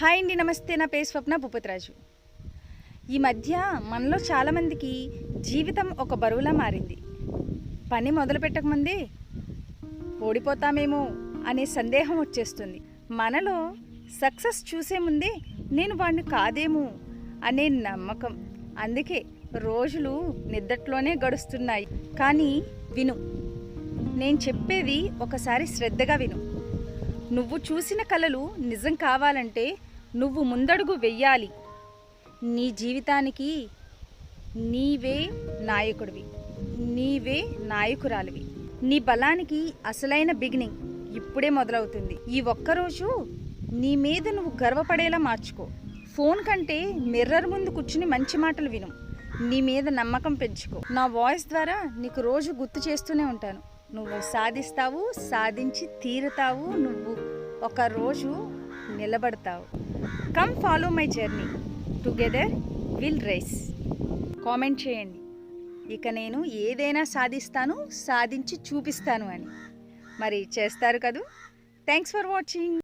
Hi అండి, నమస్తే. నా పేరు స్వప్న భూపతిరాజు. ఈ మధ్య మనలో చాలామందికి జీవితం ఒక బరువులా మారింది. పని మొదలు పెట్టకముందే ఓడిపోతామేమో అనే సందేహం వచ్చేస్తుంది. మనలో సక్సెస్ చూసే ముందే నేను వాడిని కాదేమో అనే నమ్మకం. అందుకే రోజులు నిద్దట్లోనే గడుస్తున్నాయి. కానీ విను, నేను చెప్పేది ఒకసారి శ్రద్ధగా విను. నువ్వు చూసిన కలలు నిజం కావాలంటే నువ్వు ముందడుగు వెయ్యాలి. నీ జీవితానికి నీవే నాయకుడివి, నీవే నాయకురాలివి. నీ బలానికి అసలైన బిగినింగ్ ఇప్పుడే మొదలవుతుంది. ఈ ఒక్కరోజు నీ మీద నువ్వు గర్వపడేలా మార్చుకో. ఫోన్ కంటే మిర్రర్ ముందు కూర్చుని మంచి మాటలు విను. నీ మీద నమ్మకం పెంచుకో. నా వాయిస్ ద్వారా నీకు రోజు గుర్తు చేస్తూనే ఉంటాను. నువ్వు సాధిస్తావు, సాధించి తీరుతావు. నువ్వు ఒక రోజు నిలబడతావు. Come follow my journey, together will race. Comment చేయండి. ఇక నేను ఏదైనా సాధిస్తాను, సాధించి చూపిస్తాను అని. మరి చేస్తారు కదూ. Thanks for watching.